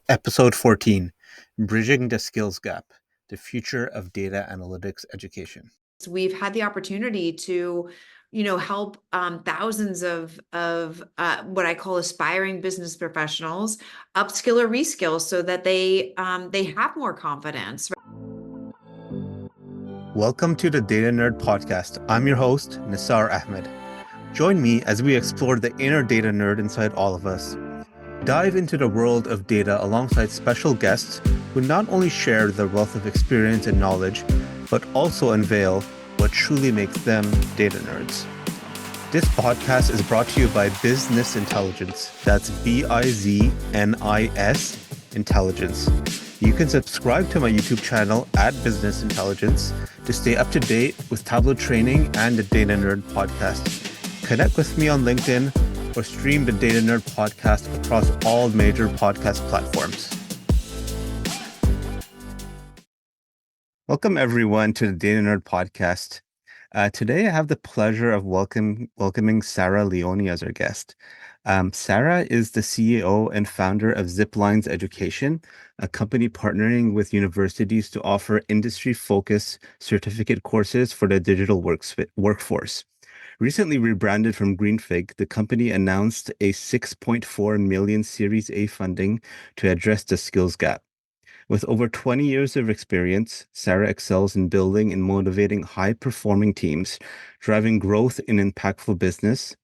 Episode 14, Bridging the Skills Gap, the Future of Data Analytics Education. We've had the opportunity to, help thousands of what I call aspiring business professionals upskill or reskill so that they have more confidence. Welcome to the Data Nerd Podcast. I'm your host, Nisar Ahmed. Join me as we explore the inner data nerd inside all of us. Dive into the world of data alongside special guests who not only share their wealth of experience and knowledge, but also unveil what truly makes them data nerds. This podcast is brought to you by Business Intelligence. That's Biznis Intelligence. You can subscribe to my YouTube channel at Business Intelligence to stay up to date with Tableau training and the Data Nerd podcast. Connect with me on LinkedIn or stream the Data Nerd podcast across all major podcast platforms. Welcome everyone to the Data Nerd podcast. Today I have the pleasure of welcoming Sara Leoni as our guest. Sara is the CEO and founder of Ziplines Education, a company partnering with universities to offer industry-focused certificate courses for the digital workforce. Recently rebranded from GreenFig, the company announced a 6.4 million Series A funding to address the skills gap. With over 20 years of experience, Sara excels in building and motivating high-performing teams, driving growth in impactful business.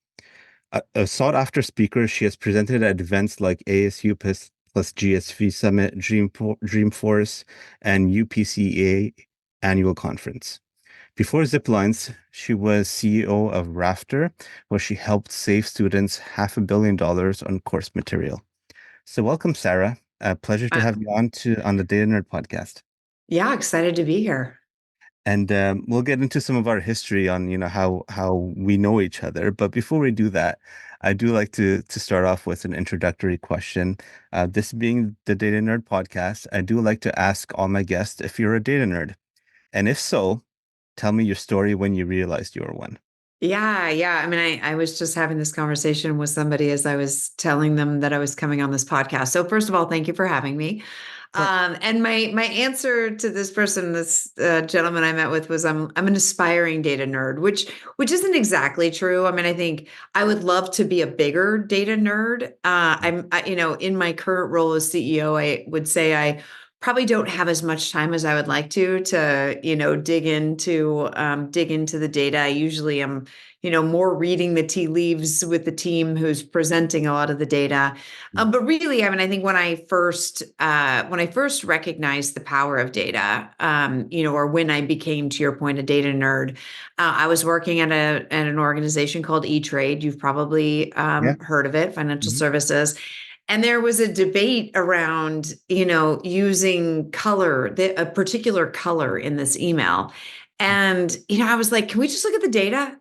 A sought-after speaker, she has presented at events like ASU+GSV Summit, Dreamforce, and UPCEA Annual Conference. Before Ziplines, she was CEO of Rafter, where she helped save students $500 million on course material. So welcome, Sara. A pleasure to Uh, have you on the Data Nerd podcast. yeah, excited to be here. And we'll get into some of our history on, how we know each other. But before we do that, I do like to start off with an introductory question. This being the Data Nerd podcast, I do like to ask all my guests if you're a data nerd. And if so, tell me your story when you realized you were one. Yeah. I mean, I was just having this conversation with somebody as I was telling them that I was coming on this podcast. So first of all, thank you for having me. Of course. And my answer to this person, this gentleman I met with, was I'm an aspiring data nerd, which isn't exactly true. I mean, I think I would love to be a bigger data nerd. In my current role as CEO, I would say I probably don't have as much time as I would like to dig into the data. I usually am more reading the tea leaves with the team who's presenting a lot of the data. But really, I mean, I think when I first recognized the power of data, or when I became, to your point, a data nerd, I was working at an organization called E-Trade. You've probably Yeah. heard of it, financial Mhm. services. And there was a debate around, using a particular color in this email. And, I was like, can we just look at the data?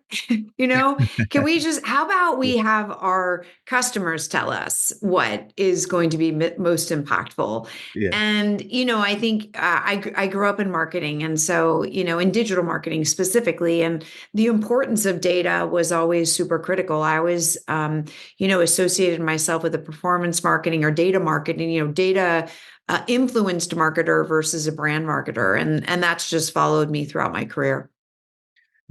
How about Yeah. we have our customers tell us what is going to be most impactful? Yeah. And, I think I grew up in marketing. And so, in digital marketing specifically, and the importance of data was always super critical. I always, associated myself with a performance marketing or data marketing, data influenced marketer versus a brand marketer. And that's just followed me throughout my career.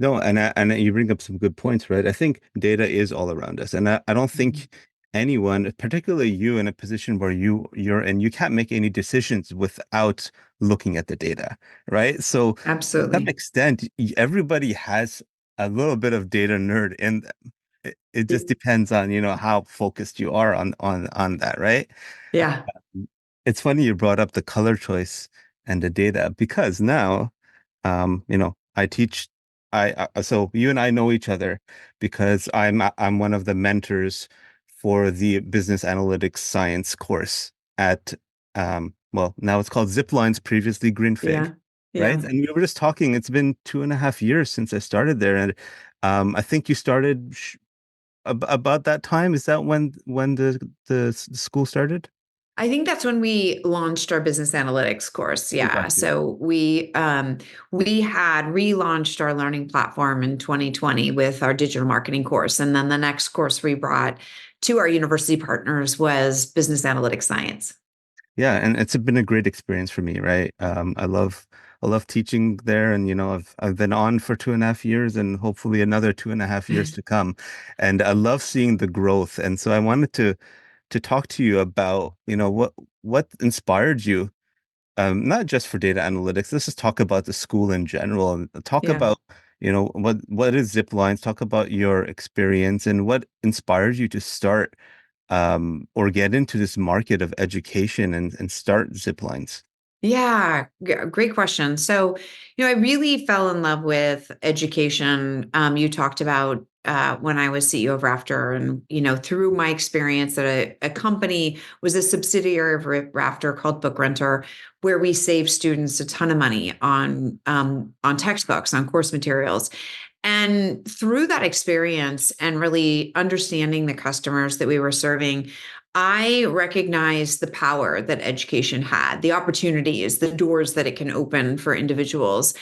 No, and you bring up some good points, right? I think data is all around us, and I don't Mhm. think anyone, particularly you, in a position where you're in, you can't make any decisions without looking at the data, right? So to some Absolutely. extent, everybody has a little bit of data nerd in them. It just depends on, how focused you are on that, right? Yeah. It's funny you brought up the color choice and the data because now, I teach. So you and I know each other because I'm one of the mentors for the business analytics science course at well, now it's called Ziplines, previously GreenFig, Yeah. right? Yeah. And we were just talking. It's been 2.5 years since I started there, and I think you started about that time. Is that when the school started? I think that's when we launched our business analytics course. Oh, Yeah. got you. So we had relaunched our learning platform in 2020 with our digital marketing course. And then the next course we brought to our university partners was business analytics science. Yeah, and it's been a great experience for me, right? I love teaching there, and I've been on for 2.5 years, and hopefully another 2.5 years to come. And I love seeing the growth. And so I wanted to talk to you about, what inspired you, not just for data analytics. Let's just talk about the school in general, and talk Yeah. about, what is Ziplines. Talk about your experience and what inspired you to start or get into this market of education and start Ziplines. Yeah, great question. So, I really fell in love with education. You talked about when I was CEO of Rafter, and through my experience at a company was a subsidiary of Rafter called Book Renter, where we save students a ton of money on textbooks, on course materials. And through that experience and really understanding the customers that we were serving, I recognized the power that education had, the opportunities, the doors that it can open for individuals.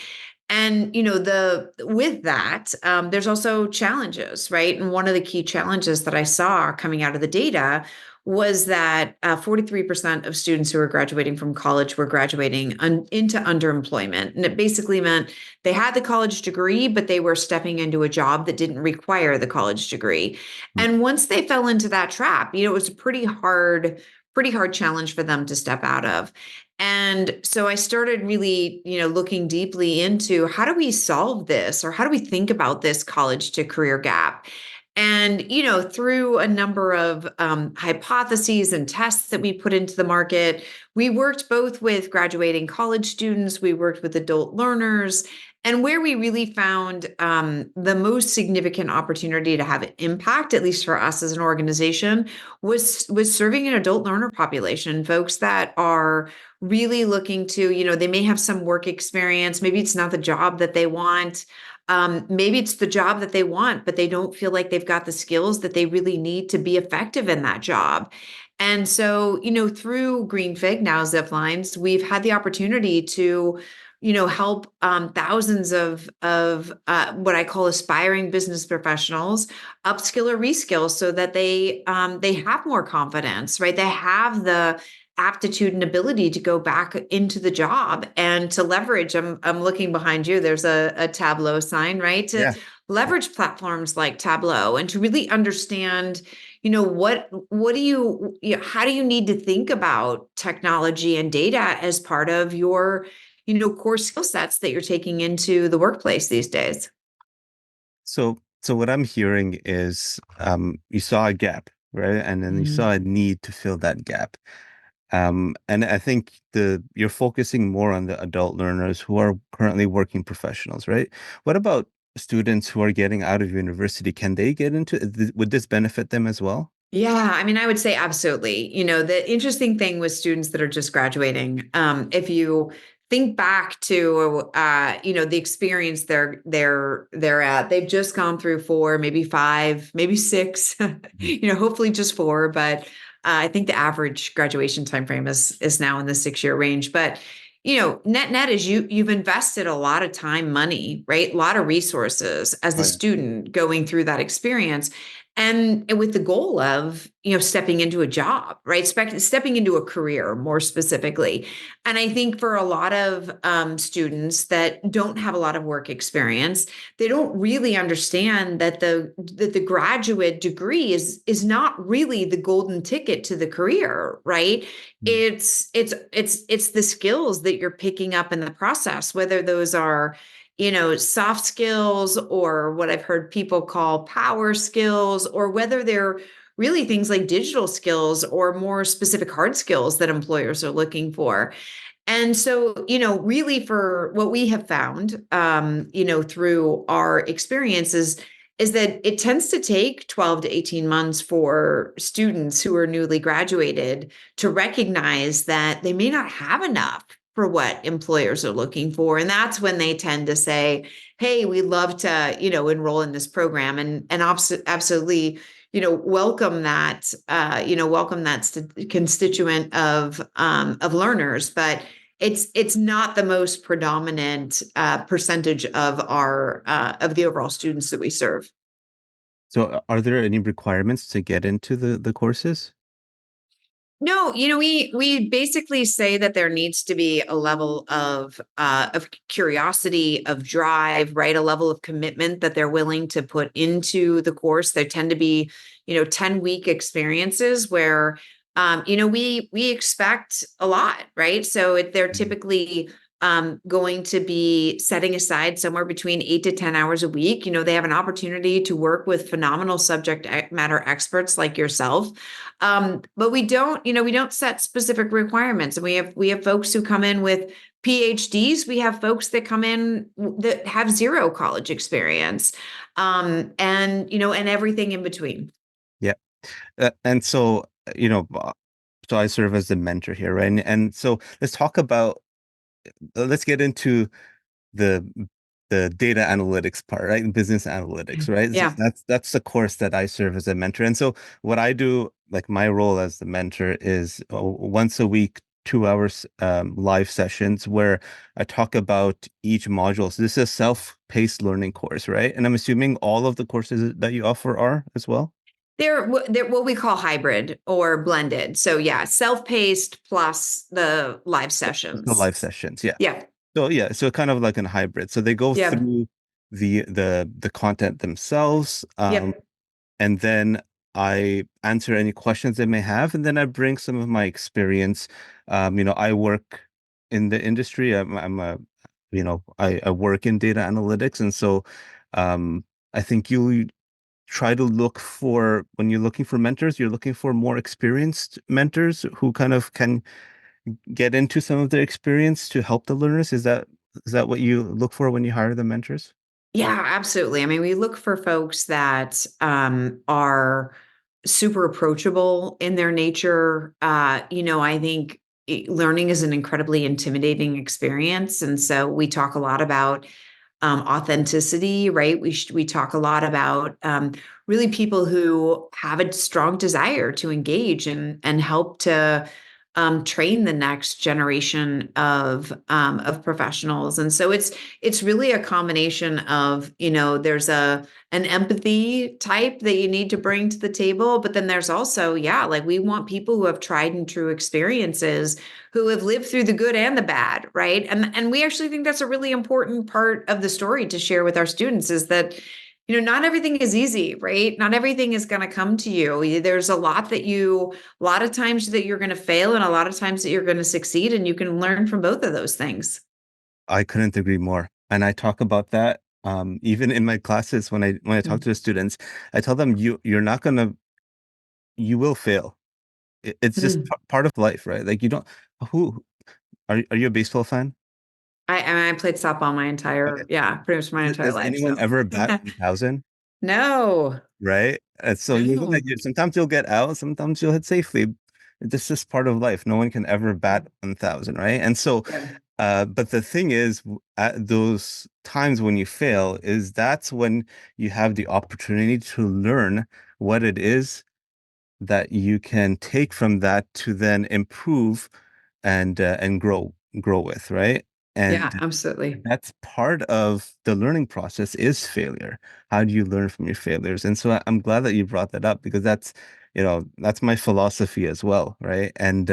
And the with that, there's also challenges, right? And one of the key challenges that I saw coming out of the data was that 43% of students who were graduating from college were graduating into underemployment. And it basically meant they had the college degree, but they were stepping into a job that didn't require the college degree. Mm. And once they fell into that trap, it was a pretty hard challenge for them to step out of. And so I started really, looking deeply into how do we solve this, or how do we think about this college to career gap? And, through a number of hypotheses and tests that we put into the market, we worked both with graduating college students, we worked with adult learners, and where we really found the most significant opportunity to have impact, at least for us as an organization, was serving an adult learner population, folks that are really looking to, they may have some work experience. Maybe it's not the job that they want. Maybe it's the job that they want, but they don't feel like they've got the skills that they really need to be effective in that job. And so, through GreenFig, now Ziplines, we've had the opportunity to, help thousands of what I call aspiring business professionals upskill or reskill so that they have more confidence, right? They have the aptitude and ability to go back into the job and to leverage. I'm looking behind you. There's a Tableau sign, right? To Yeah. leverage platforms like Tableau and to really understand, what do how do you need to think about technology and data as part of your, core skill sets that you're taking into the workplace these days? So what I'm hearing is you saw a gap, right? And then you Mhm. saw a need to fill that gap. And I think you're focusing more on the adult learners who are currently working professionals, right? What about students who are getting out of university? Can they get into would this benefit them as well? Yeah, I mean, I would say absolutely. The interesting thing with students that are just graduating, if you think back to the experience they're at, they've just gone through four, maybe five, maybe six, Mhm. hopefully just four, but I think the average graduation timeframe is now in the 6 year range. But net is you've invested a lot of time, money, right? A lot of resources as Oh, a yeah. student going through that experience and with the goal of stepping into a job, right, stepping into a career more specifically. And I think for a lot of students that don't have a lot of work experience, they don't really understand that the graduate degree is not really the golden ticket to the career, right? Mm. It's the skills that you're picking up in the process, whether those are soft skills or what I've heard people call power skills, or whether they're really things like digital skills or more specific hard skills that employers are looking for. And so, really for what we have found, through our experiences is that it tends to take 12 to 18 months for students who are newly graduated to recognize that they may not have enough for what employers are looking for. And that's when they tend to say, hey, we'd love to, enroll in this program and absolutely, welcome that constituent of learners. But it's not the most predominant percentage of the overall students that we serve. So are there any requirements to get into the courses? No, we basically say that there needs to be a level of curiosity, of drive, right? A level of commitment that they're willing to put into the course. There tend to be, 10-week experiences where we expect a lot, right? So they're Mhm. typically going to be setting aside somewhere between 8 to 10 hours a week. They have an opportunity to work with phenomenal subject matter experts like yourself. But we don't set specific requirements. And we have folks who come in with PhDs. We have folks that come in that have zero college experience, and everything in between. Yeah. And so, so I serve as the mentor here, right? And so let's talk about, let's get into the the data analytics part, right? Business analytics, right? So Yeah. that's the course that I serve as a mentor. And so what I do, like my role as the mentor is once a week, 2 hours live sessions where I talk about each module. So this is a self-paced learning course, right? And I'm assuming all of the courses that you offer are as well. They're what we call hybrid or blended. So yeah, self-paced plus the live The sessions. live sessions, yeah. Yeah. So yeah, so kind of like a hybrid. So they go Yeah. through the content themselves, Yep. and then I answer any questions they may have, and then I bring some of my experience. I work in the industry. I work in data analytics, and so I think you try to look for when you're looking for mentors, you're looking for more experienced mentors who kind of can get into some of their experience to help the learners. Is that what you look for when you hire the mentors? Yeah, absolutely. I mean, we look for folks that are super approachable in their nature. I think learning is an incredibly intimidating experience. And so we talk a lot about authenticity, right? We talk a lot about really people who have a strong desire to engage and help to train the next generation of professionals. And so it's really a combination of there's an empathy type that you need to bring to the table, but then there's also, yeah, like we want people who have tried and true experiences, who have lived through the good and the bad, right? And we actually think that's a really important part of the story to share with our students, is that not everything is easy, right? Not everything is going to come to you. There's a lot of times that you're going to fail and a lot of times that you're going to succeed, and you can learn from both of those things. I couldn't agree more. And I talk about that even in my classes when I talk Mm. to the students. I tell them you will fail. It's just Mm. part of life, right? Like you don't who are you a baseball fan? I played softball my Okay. entire, yeah, pretty much my entire Does life. anyone So ever bat 1,000? no, Right? And so no. sometimes you'll get out, sometimes you'll hit safely. This is part of life. No one can ever bat 1,000, right? And so, Yeah. but the thing is, at those times when you fail, is that's when you have the opportunity to learn what it is that you can take from that to then improve and grow with, right? Yeah, And absolutely. that's part of the learning process is failure. How do you learn from your failures? And so I'm glad that you brought that up because that's my philosophy as well, right? And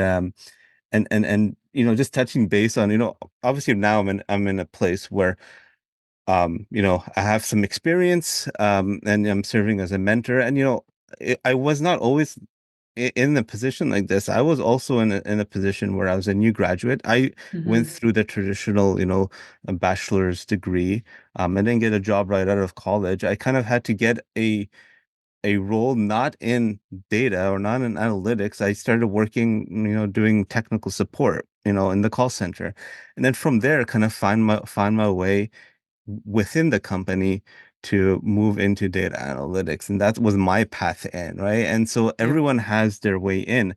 just touching base on, obviously now I'm in a place where I have some experience and I'm serving as a mentor. And I was not always in a position like this. I was also in a position where I was a new graduate. I went Mhm. through the traditional, a bachelor's degree. I didn't get a job right out of college. I kind of had to get a role not in data or not in analytics. I started working, doing technical support, in the call center. And then from there, kind of find my way within the company to move into data analytics. And that was my path in, right? And so Yeah. everyone has their way in.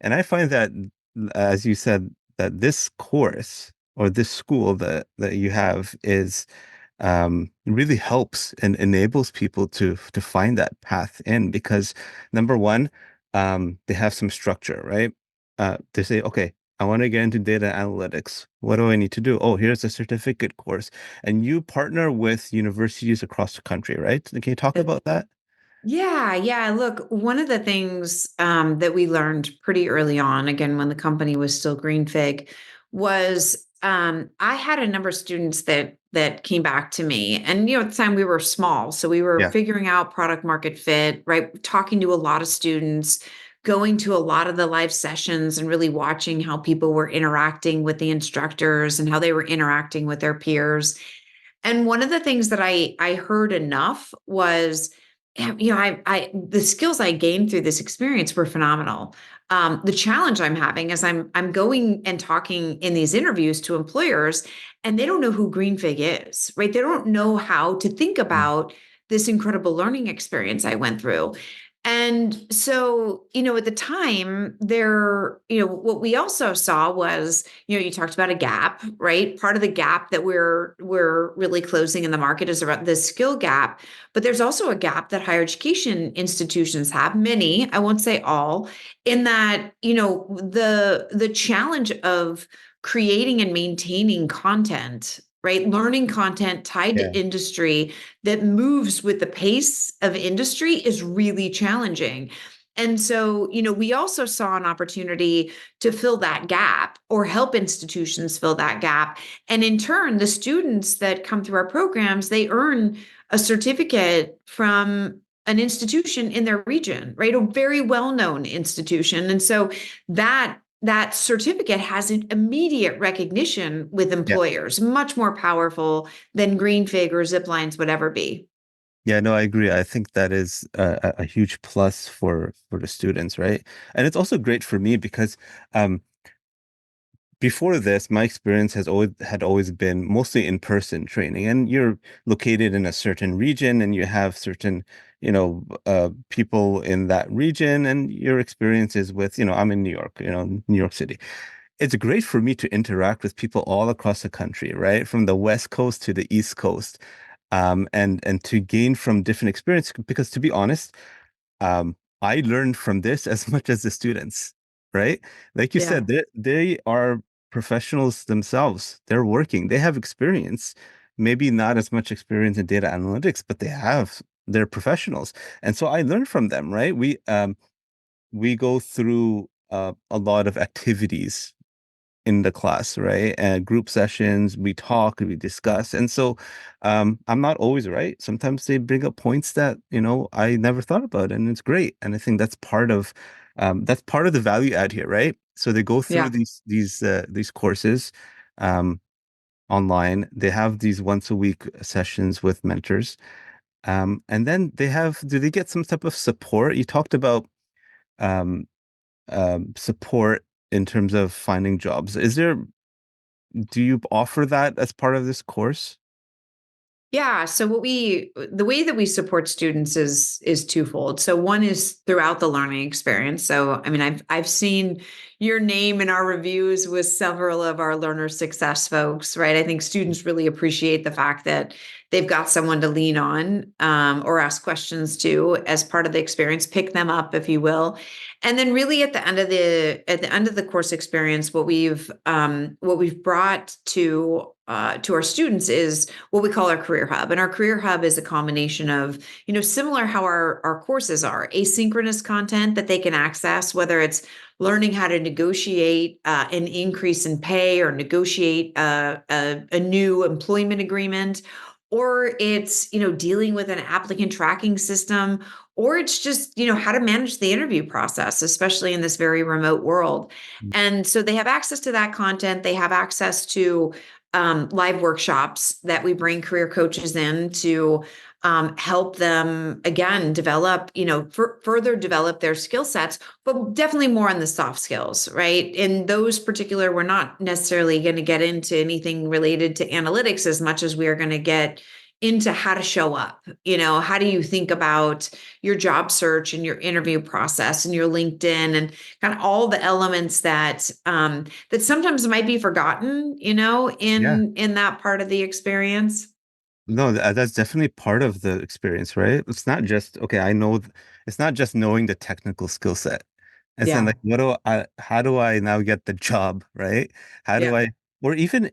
And I find that, as you said, that this course or this school that you have is really helps and enables people to find that path in because number one, they have some structure, right? They say, okay, I want to get into data analytics. What do I need to do? Oh, here's a certificate course. And you partner with universities across the country, right? Can you talk It- about that? Yeah. Look, one of the things that we learned pretty early on, again, when the company was still GreenFig, was I had a number of students that came back to me, and at the time we were small, so we were Yeah. figuring out product market fit, right? Talking to a lot of students, going to a lot of the live sessions, and really watching how people were interacting with the instructors and how they were interacting with their peers. And one of the things that I heard enough was, I the skills I gained through this experience were phenomenal. The challenge I'm having is I'm going and talking in these interviews to employers, and they don't know who GreenFig is, right? They don't know how to think Mm. about this incredible learning experience I went through. And so, at the time, what we also saw was, you talked about a gap, right? Part of the gap that we're really closing in the market is around the skill gap, but there's also a gap that higher education institutions have, many, I won't say all, in that, the challenge of creating and maintaining content, right? Learning content tied Yeah. to industry that moves with the pace of industry is really challenging. And so, we also saw an opportunity to fill that gap or help institutions fill that gap. And in turn, the students that come through our programs, they earn a certificate from an institution in their region, right? A very well-known institution. And so that certificate has an immediate recognition with Yeah. employers, much more powerful than GreenFig or Ziplines would ever be. Yeah, no, I agree. I think that is a huge plus for the students, right? And it's also great for me because um, before this, my experience has always been mostly in-person training, and you're located in a certain region, and you have certain, people in that region, and your experiences with, I'm in New York, New York City. It's great for me to interact with people all across the country, right? From the West Coast to the East Coast, and to gain from different experience. Because to be honest, I learned from this as much as the students, right? Like you Yeah. said, they are professionals themselves. They're working. They have experience, maybe not as much experience in data analytics, but they're professionals. And so I learned from them, right? We go through a lot of activities in the class, right? And group sessions, we talk, we discuss. And so I'm not always right. Sometimes they bring up points that, I never thought about, and it's great. And I think that's part of the value add here, right? So they go through Yeah. these courses um, online. They have these once a week sessions with mentors. And then do they get some type of support? You talked about um, support in terms of finding jobs. Do you offer that as part of this course? Yeah, so the way that we support students is twofold. So one is throughout the learning experience. So I mean, I've seen your name in our reviews with several of our learner success folks, right? I think students really appreciate the fact that they've got someone to lean on, or ask questions to as part of the experience, pick them up, if you will. And then really at the end of the course experience, what we've brought to our students is what we call our career hub. And our career hub is a combination of, similar how our courses are, asynchronous content that they can access, whether it's learning how to negotiate an increase in pay or negotiate a new employment agreement, or it's, dealing with an applicant tracking system, or it's just, how to manage the interview process, especially in this very remote world. And so they have access to that content. They have access to live workshops that we bring career coaches in to help them again develop, further develop their skill sets, but definitely more on the soft skills, right? In those particular, we're not necessarily going to get into anything related to analytics as much as we are going to get into how to show up. How do you think about your job search and your interview process and your LinkedIn and kind of all the elements that sometimes might be forgotten, Yeah. in that part of the experience. No, that's definitely part of the experience, right? It's not just, okay, it's not just knowing the technical skill set. It's then Yeah. like, how do I now get the job, right? How do Yeah. I, or even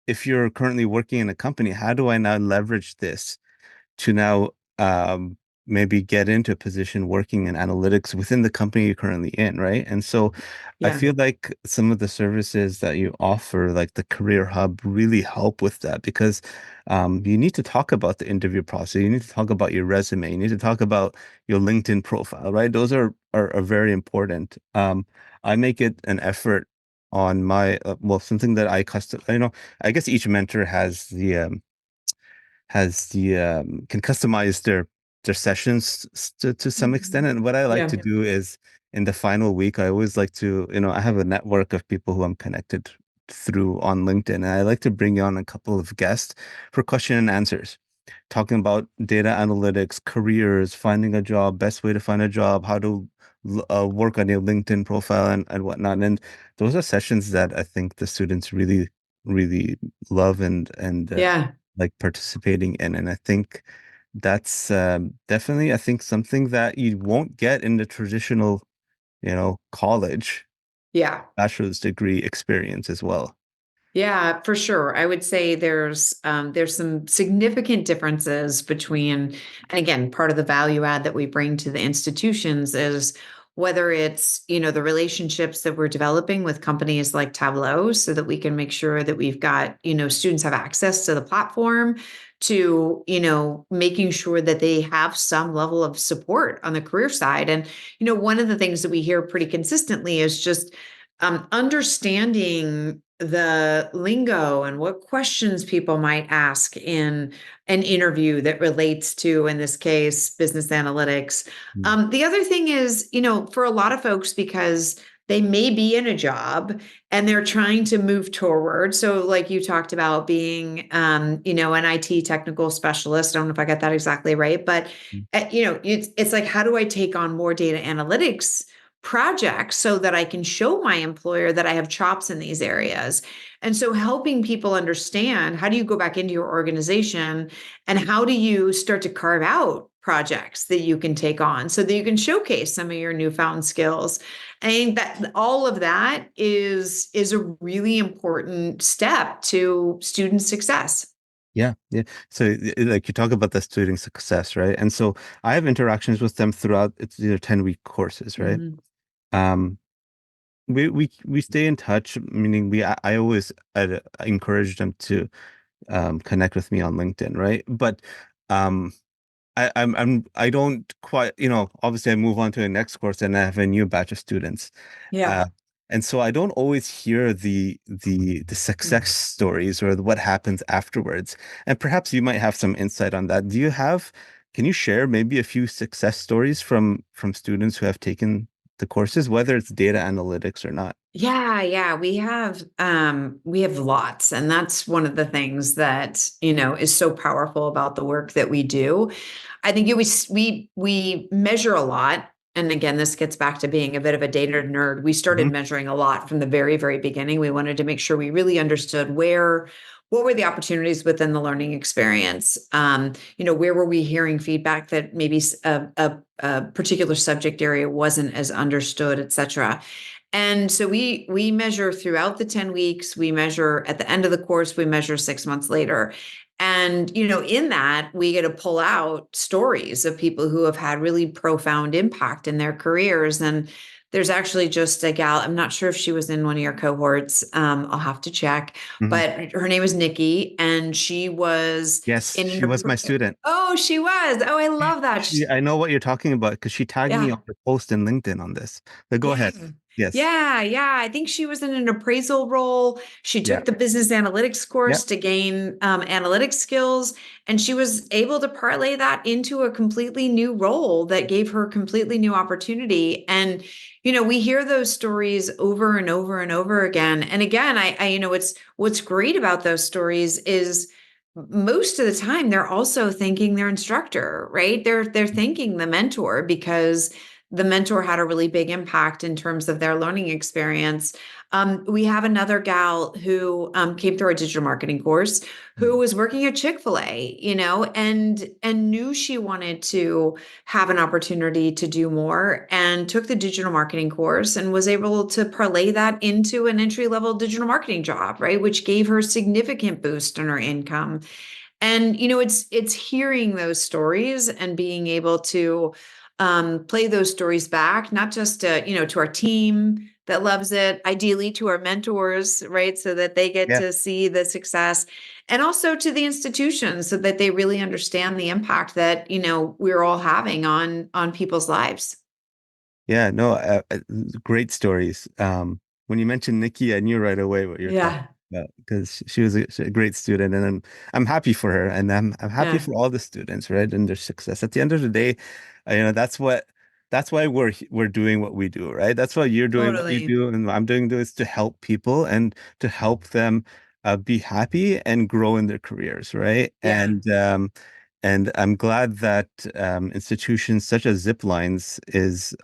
if you're currently working in a company, how do I now leverage this to now maybe get into a position working in analytics within the company you're currently in, right? And so I Yeah. feel like some of the services that you offer, like the Career Hub, really help with that because you need to talk about the interview process. You need to talk about your resume. You need to talk about your LinkedIn profile, right? Those are very important. I make it an effort on my well, something that I custom, I guess each mentor has the can customize their sessions to some extent. Mhm. And what I like Yeah. to do is in the final week, I always like to, I have a network of people who I'm connected through on LinkedIn, and I like to bring on a couple of guests for question and answers, talking about data analytics, careers, finding a job, best way to find a job, how to work on your LinkedIn profile and whatnot. And those are sessions that I think the students really, really love and Yeah. like participating in. And I think that's definitely, I think, something that you won't get in the traditional, college Yeah. bachelor's degree experience as well. Yeah, for sure. I would say there's some significant differences between, and again, part of the value add that we bring to the institutions is whether it's, the relationships that we're developing with companies like Tableau so that we can make sure that we've got, students have access to the platform to, making sure that they have some level of support on the career side. And, one of the things that we hear pretty consistently is just understanding the lingo and what questions people might ask in an interview that relates to, in this case, business analytics. Mm. The other thing is, for a lot of folks, because they may be in a job and they're trying to move toward. So, like you talked about being, an IT technical specialist. I don't know if I got that exactly right, but it's like, how do I take on more data analytics projects so that I can show my employer that I have chops in these areas? And so helping people understand, how do you go back into your organization and how do you start to carve out projects that you can take on so that you can showcase some of your newfound skills. I think that all of that is a really important step to student success. Yeah, yeah. So, like you talk about the student success, right? And so I have interactions with them throughout. It's either 10-week courses, right? Mhm. Um, we stay in touch, meaning I always encourage them to connect with me on LinkedIn, right? But um, I don't quite, obviously I move on to the next course and I have a new batch of students. Yeah. Uh, and so I don't always hear the success stories or what happens afterwards. And perhaps you might have some insight on that. Can you share maybe a few success stories from students who have taken the courses, whether it's data analytics or not? Yeah, yeah, we have lots, and that's one of the things that, is so powerful about the work that we do. I think we measure a lot. And again, this gets back to being a bit of a data nerd. We started Hmm. measuring a lot from the very, very beginning. We wanted to make sure we really understood what were the opportunities within the learning experience. Where were we hearing feedback that maybe a particular subject area wasn't as understood, et cetera. And so we measure throughout the 10 weeks, we measure at the end of the course, we measure 6 months later. And, in that, we get to pull out stories of people who have had really profound impact in their careers. And there's actually just a gal, I'm not sure if she was in one of your cohorts. I'll have to check, Hmm. but her name is Nikki, and she was Yes, in she was my student. oh, she was. Oh, I love that. I know what you're talking about because she tagged me Yeah. on the post in LinkedIn on this. But go Yeah. ahead. Yes. Yeah, yeah. I think she was in an appraisal role. She Yeah. took the business analytics Yeah. course to gain analytics skills, and she was able to parlay that into a completely new role that gave her completely new opportunity. And we hear those stories over and over and over again. And again, it's what's great about those stories is most of the time they're also thanking their instructor, right? They're thanking the mentor because the mentor had a really big impact in terms of their learning experience. We have another gal who came through our digital marketing course who Mm. was working at Chick-fil-A, and knew she wanted to have an opportunity to do more and took the digital marketing course and was able to parlay that into an entry-level digital marketing job, right? Which gave her a significant boost in her income. And it's hearing those stories and being able to play those stories back, not just to our team that loves it, ideally to our mentors, right, so that they get Yeah. to see the success, and also to the institutions so that they really understand the impact that we're all having on people's lives. Yeah, no, great stories. When you mentioned Nikki, I knew right away what you're talking Yeah, about because she was a great student, and I'm happy for her, and I'm happy yeah, for all the students, right, and their success. At the end of the day, that's why we're doing what we do, right? That's why you're doing what you totally. do, and I'm doing this to help people and to help them be happy and grow in their careers, right? Yeah. And I'm glad that institutions such as Ziplines is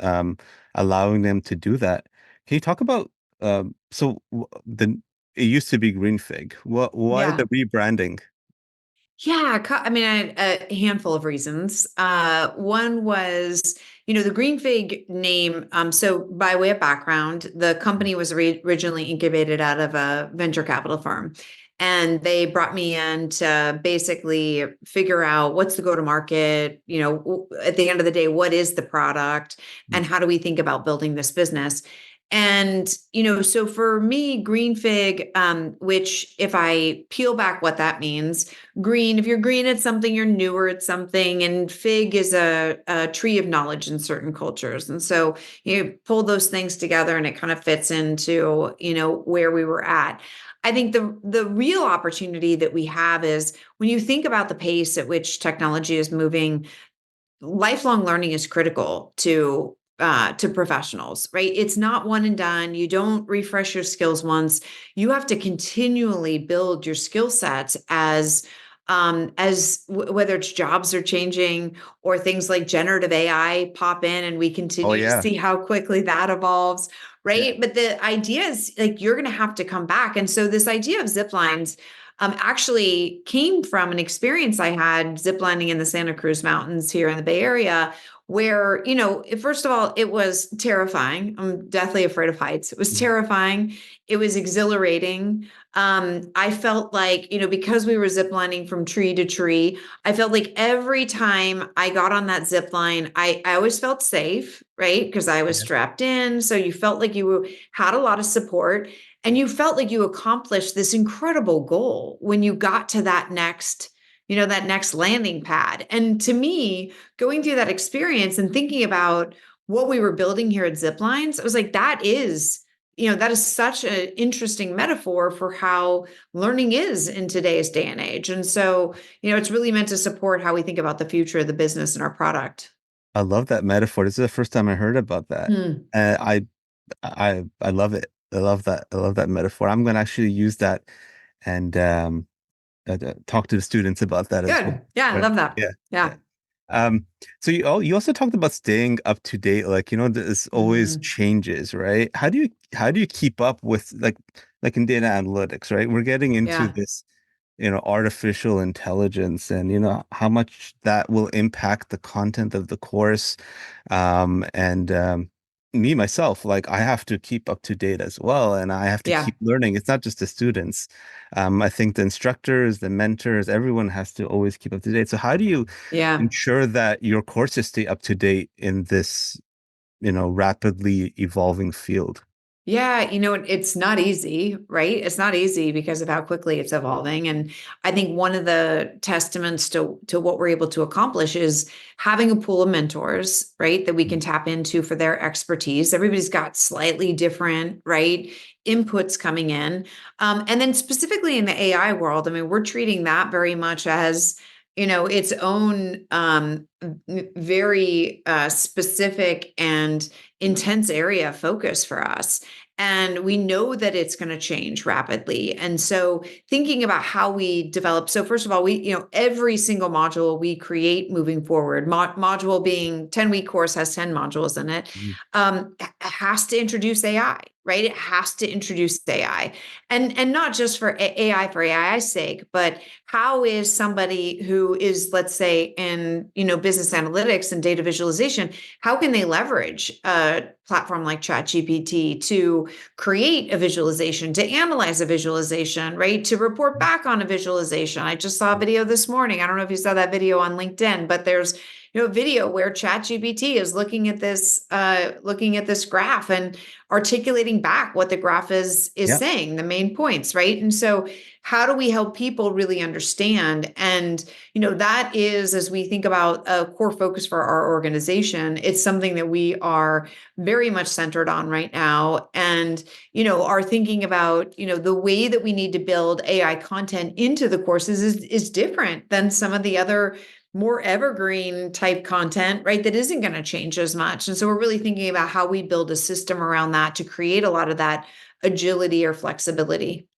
allowing them to do that. Can you talk about the it used to be GreenFig. Why the Yeah. rebranding? Yeah, I mean, a handful of reasons. One was, the GreenFig name. So, by way of background, the company was originally incubated out of a venture capital firm, and they brought me in to basically figure out what's the go-to-market. At the end of the day, what is the product, and how do we think about building this business? And, so for me, GreenFig, which if I peel back what that means, green, if you're green at something, you're newer at something. And fig is a tree of knowledge in certain cultures. And so you pull those things together and it kind of fits into, where we were at. I think the real opportunity that we have is when you think about the pace at which technology is moving, lifelong learning is critical to professionals, right? It's not one and done. You don't refresh your skills once. You have to continually build your skill sets whether it's jobs are changing or things like generative AI pop in and we Oh continue to yeah. see how quickly that evolves, Yeah. right? But the idea is like you're going to have to come back. And so this idea of zip lines actually came from an experience I had ziplining in the Santa Cruz Mountains here in the Bay Area, where, first of all, it was terrifying. I'm deathly afraid of heights. It was Mhm. terrifying. It was exhilarating. I felt like, because we were ziplining from tree to tree, I felt like every time I got on that zip line, I always felt safe, right? Because I was Yeah. strapped in. So you felt like you had a lot of support and you felt like you accomplished this incredible goal when you got to that next landing pad. And to me, going through that experience and thinking about what we were building here at Ziplines, I was like, that is such an interesting metaphor for how learning is in today's day and age. And so, it's really meant to support how we think about the future of the business and our product. I love that metaphor. This is the first time I heard about that. Hmm. Uh, I I love it. I love that. I love that metaphor. I'm going to actually use that and talk to the students about that as well. Good. Yeah, I Right. love that. Yeah. Yeah. Yeah. So you also talked about staying up to date, like this always Mhm. changes, right? How do you keep up with like in data analytics, right? We're getting into Yeah. this, artificial intelligence and how much that will impact the content of the course. And me myself, like I have to keep up to date as well, and I have to Yeah. keep learning. It's not just the students. I think the instructors, the mentors, everyone has to always keep up to date. So how do you Yeah. ensure that your courses stay up to date in this, rapidly evolving field? Yeah, it's not easy, right? It's not easy because of how quickly it's evolving. And I think one of the testaments to what we're able to accomplish is having a pool of mentors, right, that we can tap into for their expertise. Everybody's got slightly different, right, inputs coming in. And then specifically in the AI world, I mean, we're treating that very much as its own very specific and intense area of focus for us. And we know that it's going to change rapidly. And so thinking about how we develop. So first of all, every single module we create moving forward, module being 10-week course has 10 modules in it, Mhm. has to introduce AI. right? It has to introduce AI, and not just for AI for AI's sake, but how is somebody who is, let's say, in business analytics and data visualization, how can they leverage a platform like ChatGPT to create a visualization, to analyze a visualization, right? To report back on a visualization. I just saw a video this morning. I don't know if you saw that video on LinkedIn, but there's a video where ChatGPT is looking at this graph and articulating back what the graph is Yeah. saying, the main points, right? And so how do we help people really understand? And that is, as we think about a core focus for our organization, it's something that we are very much centered on right now, and are thinking about the way that we need to build AI content into the courses is different than some of the other more evergreen type content, right? That isn't going to change as much. And so we're really thinking about how we build a system around that to create a lot of that agility or flexibility.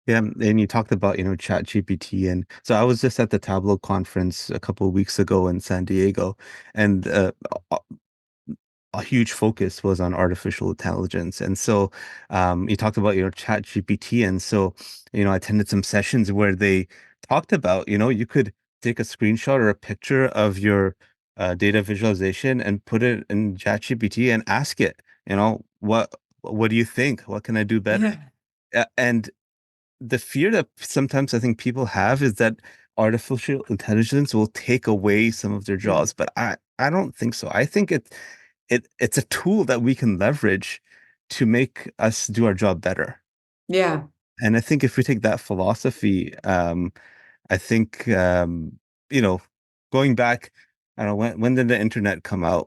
Yeah, and you talked about, Chat GPT. And so I was just at the Tableau conference a couple of weeks ago in San Diego, and a, a huge focus was on artificial intelligence. And so you talked about, Chat GPT. And so, I attended some sessions where they talked about, you could take a screenshot or a picture of your data visualization and put it in Chat GPT and ask it, what do you think? What can I do better? Yeah. And the fear that sometimes I think people have is that artificial intelligence will take away some of their Mm. jobs, but I don't think so. I think it's a tool that we can leverage to make us do our job better. Yeah. And I think if we take that philosophy, I think you know, going back, I don't know when did the internet come out?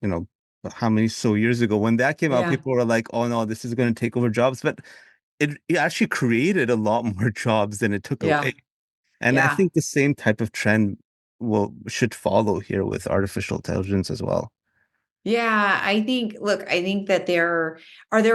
You know, how many so years ago? When that came out, Yeah. people were like, "Oh no, this is going to take over jobs," but it actually created a lot more jobs than it took Yeah. away. And I Yeah. think the same type of trend will should follow here with artificial intelligence as well. Yeah, I think that there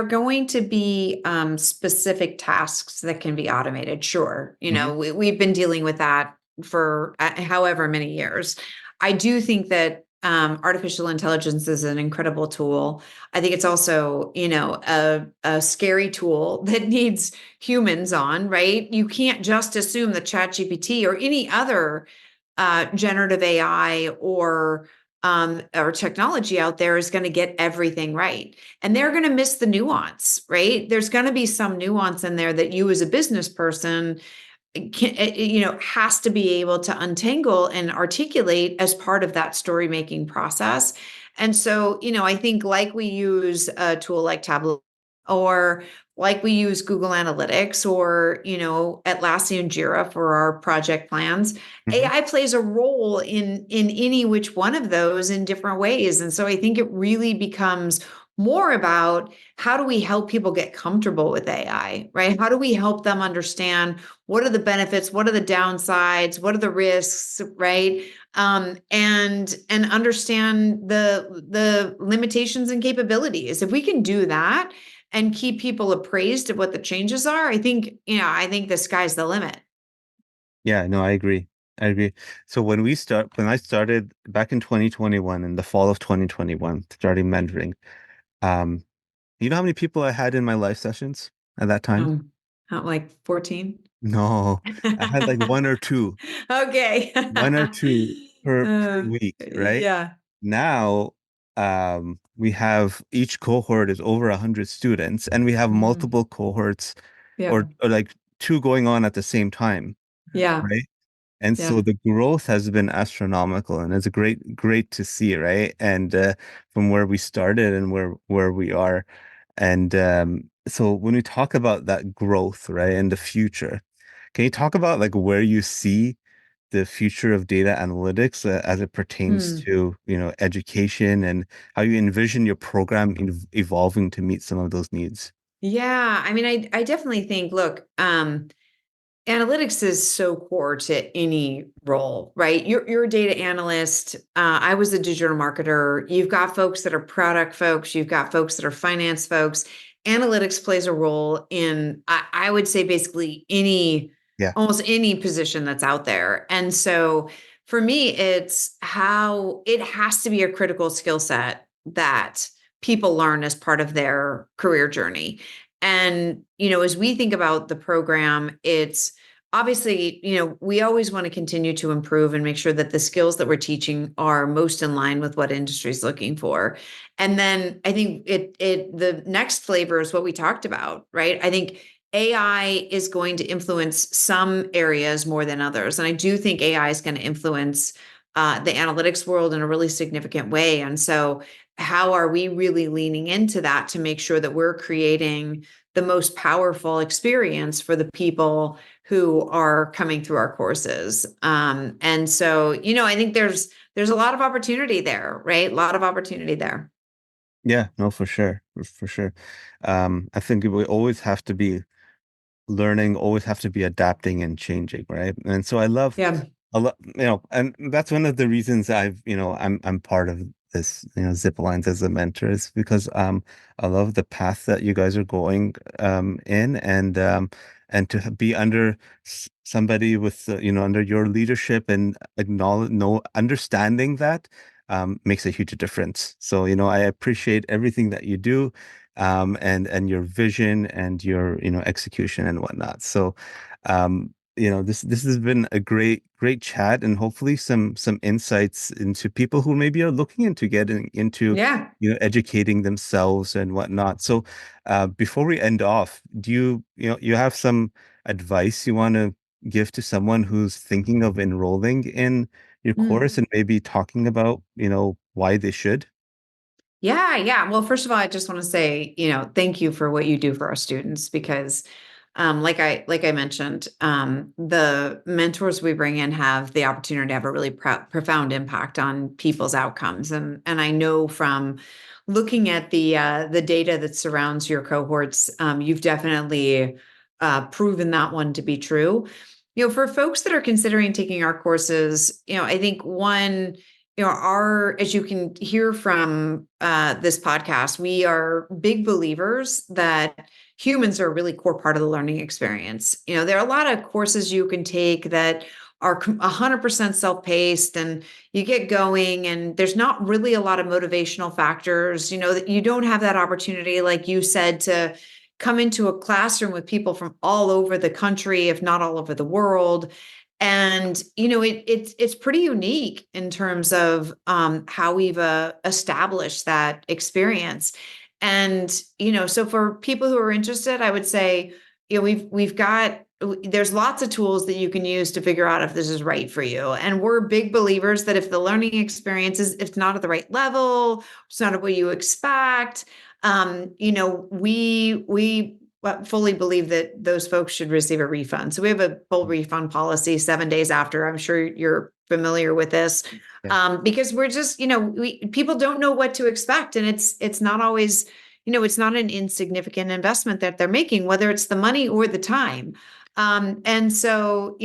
going to be specific tasks that can be automated? Sure. Hmm. We've been dealing with that for however many years. I do think that artificial intelligence is an incredible tool. I think it's also, a scary tool that needs humans on, right? You can't just assume that ChatGPT or any other generative AI or technology out there is going to get everything right. And they're going to miss the nuance, right? There's going to be some nuance in there that you as a business person has to be able to untangle and articulate as part of that story making process. And so, I think like we use a tool like Tableau, or like we use Google Analytics, or, Atlassian Jira for our project plans, Hmm. AI plays a role in any which one of those in different ways. And so I think it really becomes more about how do we help people get comfortable with AI, right? How do we help them understand what are the benefits, what are the downsides, what are the risks, right? And understand the limitations and capabilities. If we can do that and keep people appraised of what the changes are, I think the sky's the limit. Yeah, no, I agree. I agree. So when I started back in 2021, in the fall of 2021, starting mentoring, um, you know how many people I had in my live sessions at that time? Um, not like 14. No, I had like Okay. one or two per Uh, week, right? yeah. Now, we have each cohort is over 100 students, and we have Mhm. multiple cohorts, Yeah. or like two going on at the same time, Yeah. right? And so Yeah. the growth has been astronomical, and it's great to see, right? And from where we started and where we are, and so when we talk about that growth, right, and the future, can you talk about like where you see the future of data analytics as it pertains Hmm. to, education, and how you envision your program evolving to meet some of those needs? Yeah. I mean, I definitely think, look, analytics is so core to any role, right? You're a data analyst. I was a digital marketer. You've got folks that are product folks. You've got folks that are finance folks. Analytics plays a role in, I would say, basically Yeah. almost any position that's out there. And so for me, it's how it has to be a critical skill set that people learn as part of their career journey. And, as we think about the program, it's obviously, we always want to continue to improve and make sure that the skills that we're teaching are most in line with what industry is looking for. And then I think the next flavor is what we talked about, right? I think AI is going to influence some areas more than others. And I do think AI is going to influence the analytics world in a really significant way. And so, how are we really leaning into that to make sure that we're creating the most powerful experience for the people who are coming through our courses? And so, I think there's a lot of opportunity there, right? A lot of opportunity there. Yeah, no, for sure, for sure. I think we always have to be learning, always have to be adapting and changing, right? And so Yeah. I love, and that's one of the reasons I'm part of this, Ziplines as a mentor is because I love the path that you guys are going in, and to be under somebody with under your leadership and acknowledge no understanding that makes a huge difference. So I appreciate everything that you do, and your vision and your execution and whatnot. So this has been a great chat, and hopefully some insights into people who maybe are looking into getting into Yeah. educating themselves and whatnot. So before we end off, do you have some advice you want to give to someone who's thinking of enrolling in your course Mm. and maybe talking about why they should? Yeah, yeah. Well, first of all, I just want to say, thank you for what you do for our students because like I mentioned, the mentors we bring in have the opportunity to have a really profound impact on people's outcomes. And I know from looking at the data that surrounds your cohorts, you've definitely proven that one to be true. For folks that are considering taking our courses, I think one, as you can hear from this podcast, we are big believers that humans are a really core part of the learning experience. There are a lot of courses you can take that are 100% self-paced, and you get going and there's not really a lot of motivational factors. That you don't have that opportunity, like you said, to come into a classroom with people from all over the country, if not all over the world. And it's pretty unique in terms of how we've established that experience. And so for people who are interested, I would say, we've got there's lots of tools that you can use to figure out if this is right for you. And we're big believers that if the learning experience is, if it's not at the right level, it's not what you expect, we fully believe that those folks should receive a refund. So we have a full refund policy 7 days after. I'm sure you're familiar with this, Yeah. because we're just, people don't know what to expect, and it's not always, it's not an insignificant investment that they're making, whether it's the money or the time. And so,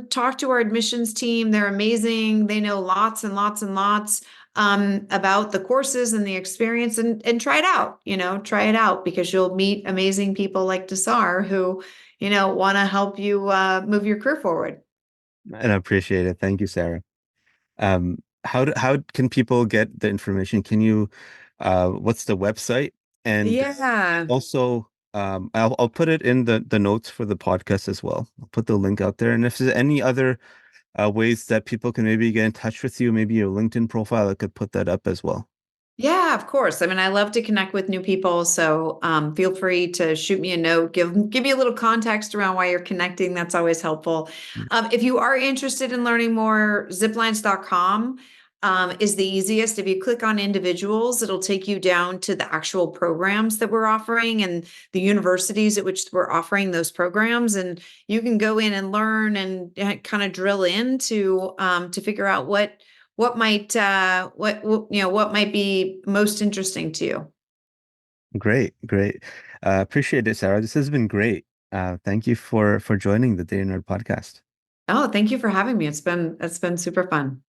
talk to our admissions team. They're amazing. They know lots and lots and lots about the courses and the experience, and try it out, try it out, because you'll meet amazing people like Desar who, want to help you move your career forward. And I appreciate it. Thank you, Sarah. How can people get the information? Can you, what's the website? And Yeah. also, I'll put it in the notes for the podcast as well. I'll put the link out there. And if there's any other ways that people can maybe get in touch with you, maybe your LinkedIn profile, I could put that up as well. Yeah, of course. I mean, I love to connect with new people. So feel free to shoot me a note, give me a little context around why you're connecting. That's always helpful. If you are interested in learning more, ziplines.com is the easiest. If you click on individuals, it'll take you down to the actual programs that we're offering and the universities at which we're offering those programs. And you can go in and learn and kind of drill into to figure out what might what might be most interesting to you. Great, great. Appreciate it, Sarah. This has been great. Thank you for joining the Day Nerd podcast. Oh, thank you for having me. It's been super fun.